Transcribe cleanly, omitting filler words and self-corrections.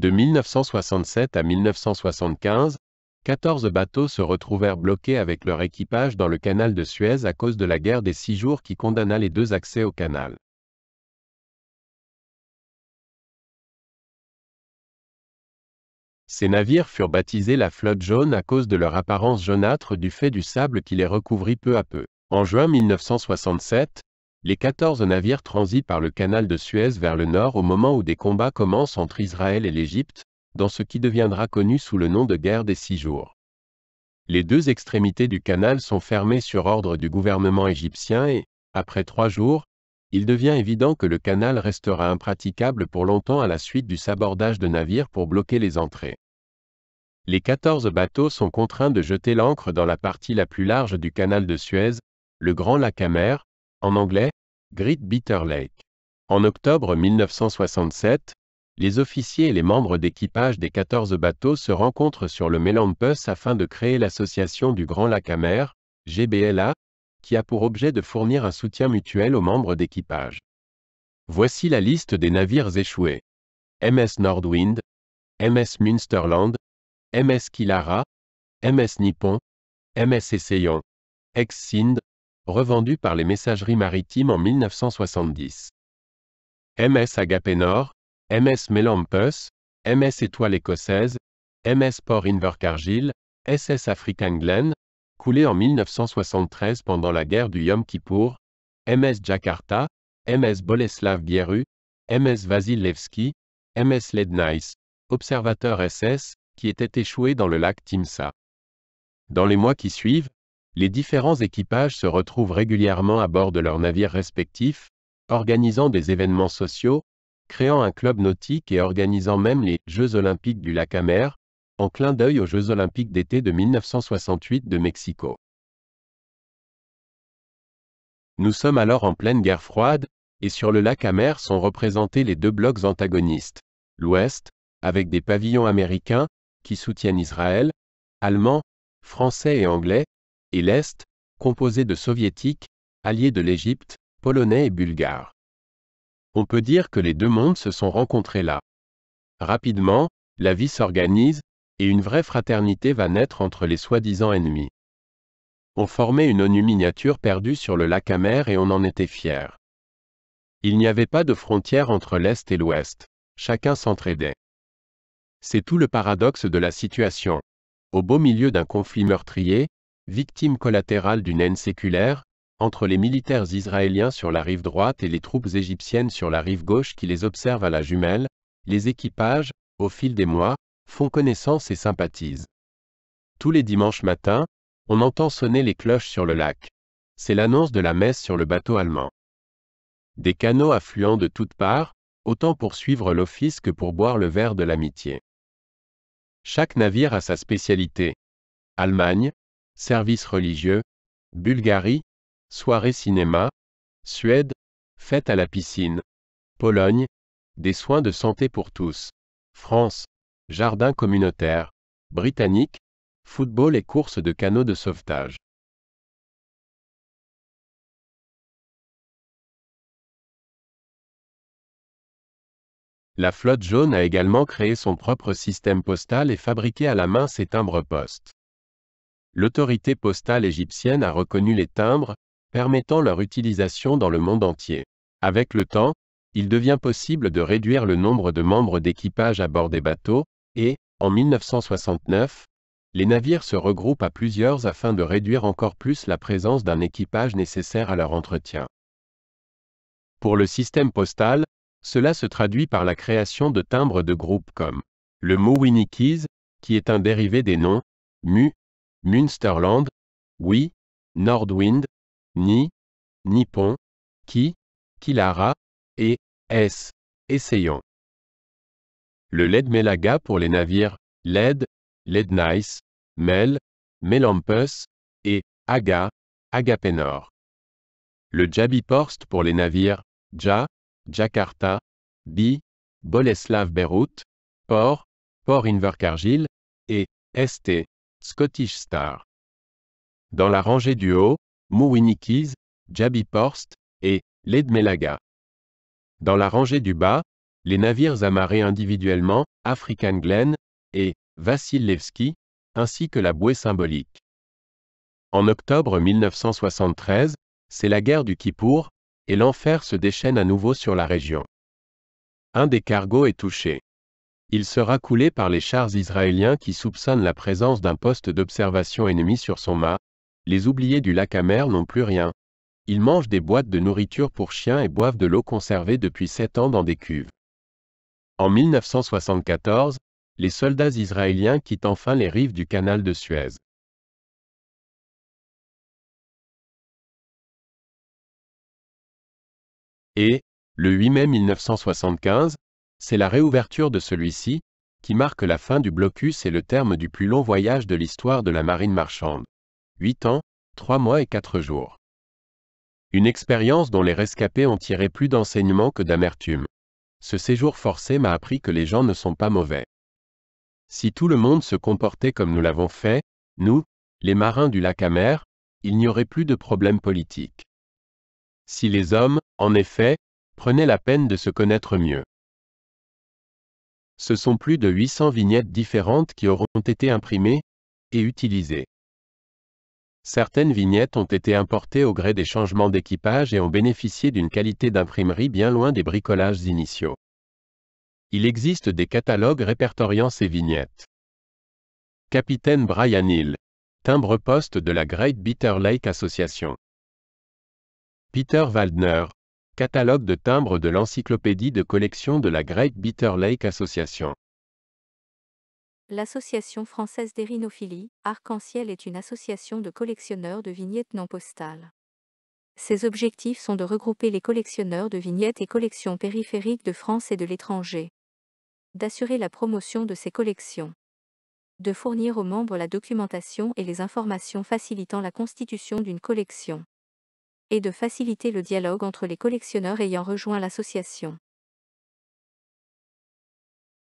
De 1967 à 1975, 14 bateaux se retrouvèrent bloqués avec leur équipage dans le canal de Suez à cause de la guerre des 6 jours qui condamna les deux accès au canal. Ces navires furent baptisés la flotte jaune à cause de leur apparence jaunâtre du fait du sable qui les recouvrit peu à peu. En juin 1967, les 14 navires transitent par le canal de Suez vers le nord au moment où des combats commencent entre Israël et l'Égypte, dans ce qui deviendra connu sous le nom de guerre des 6 jours. Les deux extrémités du canal sont fermées sur ordre du gouvernement égyptien et, après 3 jours, il devient évident que le canal restera impraticable pour longtemps à la suite du sabordage de navires pour bloquer les entrées. Les 14 bateaux sont contraints de jeter l'ancre dans la partie la plus large du canal de Suez, le Grand Lac Amer, en anglais, Great Bitter Lake. En octobre 1967, les officiers et les membres d'équipage des 14 bateaux se rencontrent sur le Mélampus afin de créer l'association du Grand Lac Amer, GBLA, qui a pour objet de fournir un soutien mutuel aux membres d'équipage. Voici la liste des navires échoués. MS Nordwind, MS Münsterland, MS Kilara, MS Nippon, MS Essayant, ex-Sind, revendu par les messageries maritimes en 1970. MS Agapénor, MS Mélampus, MS Étoile écossaise, MS Port Invercargill, SS African Glen, coulé en 1973 pendant la guerre du Yom Kippour, MS Jakarta, MS Boleslav Bieru, MS Vasil Levski, MS Lednice, observateur SS, qui était échoué dans le lac Timsa. Dans les mois qui suivent, les différents équipages se retrouvent régulièrement à bord de leurs navires respectifs, organisant des événements sociaux, créant un club nautique et organisant même les Jeux olympiques du lac Amer, en clin d'œil aux Jeux olympiques d'été de 1968 de Mexico. Nous sommes alors en pleine guerre froide, et sur le lac Amer sont représentés les deux blocs antagonistes. L'Ouest, avec des pavillons américains, qui soutiennent Israël, allemands, français et anglais, et l'Est, composé de soviétiques, alliés de l'Égypte, polonais et bulgares. On peut dire que les deux mondes se sont rencontrés là. Rapidement, la vie s'organise, et une vraie fraternité va naître entre les soi-disant ennemis. On formait une ONU miniature perdue sur le lac Amer et on en était fiers. Il n'y avait pas de frontière entre l'Est et l'Ouest. Chacun s'entraidait. C'est tout le paradoxe de la situation. Au beau milieu d'un conflit meurtrier, victime collatérale d'une haine séculaire, entre les militaires israéliens sur la rive droite et les troupes égyptiennes sur la rive gauche qui les observent à la jumelle, les équipages, au fil des mois, font connaissance et sympathisent. Tous les dimanches matins, on entend sonner les cloches sur le lac. C'est l'annonce de la messe sur le bateau allemand. Des canots affluent de toutes parts, autant pour suivre l'office que pour boire le verre de l'amitié. Chaque navire a sa spécialité. Allemagne, service religieux, Bulgarie, soirée cinéma, Suède, fête à la piscine, Pologne, des soins de santé pour tous, France, jardin communautaire, Britannique, football et courses de canots de sauvetage. La flotte jaune a également créé son propre système postal et fabriqué à la main ses timbres-poste. L'autorité postale égyptienne a reconnu les timbres, permettant leur utilisation dans le monde entier. Avec le temps, il devient possible de réduire le nombre de membres d'équipage à bord des bateaux, et, en 1969, les navires se regroupent à plusieurs afin de réduire encore plus la présence d'un équipage nécessaire à leur entretien. Pour le système postal, cela se traduit par la création de timbres de groupe comme le Mu-Winnikies, qui est un dérivé des noms Mu, Münsterland, Wi, Nordwind, Ni, Nippon, Ki, Kilara, et S, Essayant. Le Ledmelaga pour les navires Led, Lednice, Mel, Mélampus, et Aga, Agapénor. Le Jabiporst pour les navires Ja, Jakarta, Bi, Boleslav Beirut, Port Invercargill, et St, Scottish Star. Dans la rangée du haut, Mu-Winnikies, Jabiporst, et Ledmelaga. Dans la rangée du bas, les navires amarrés individuellement, African Glen et Vassilievski, ainsi que la bouée symbolique. En octobre 1973, c'est la guerre du Kippour, et l'enfer se déchaîne à nouveau sur la région. Un des cargos est touché. Il sera coulé par les chars israéliens qui soupçonnent la présence d'un poste d'observation ennemi sur son mât. Les oubliés du lac Amer n'ont plus rien. Ils mangent des boîtes de nourriture pour chiens et boivent de l'eau conservée depuis 7 ans dans des cuves. En 1974, les soldats israéliens quittent enfin les rives du canal de Suez. Et, le 8 mai 1975, c'est la réouverture de celui-ci, qui marque la fin du blocus et le terme du plus long voyage de l'histoire de la marine marchande. 8 ans, 3 mois et 4 jours. Une expérience dont les rescapés ont tiré plus d'enseignements que d'amertume. Ce séjour forcé m'a appris que les gens ne sont pas mauvais. Si tout le monde se comportait comme nous l'avons fait, nous, les marins du lac Amer, il n'y aurait plus de problème politique. Si les hommes, en effet, prenaient la peine de se connaître mieux. Ce sont plus de 800 vignettes différentes qui auront été imprimées et utilisées. Certaines vignettes ont été importées au gré des changements d'équipage et ont bénéficié d'une qualité d'imprimerie bien loin des bricolages initiaux. Il existe des catalogues répertoriant ces vignettes. Capitaine Brian Hill, timbre-poste de la Great Bitter Lake Association. Peter Waldner, catalogue de timbres de l'encyclopédie de collection de la Great Bitter Lake Association. L'Association française d'érinophilie, Arc-en-Ciel est une association de collectionneurs de vignettes non postales. Ses objectifs sont de regrouper les collectionneurs de vignettes et collections périphériques de France et de l'étranger, d'assurer la promotion de ces collections, de fournir aux membres la documentation et les informations facilitant la constitution d'une collection, et de faciliter le dialogue entre les collectionneurs ayant rejoint l'association.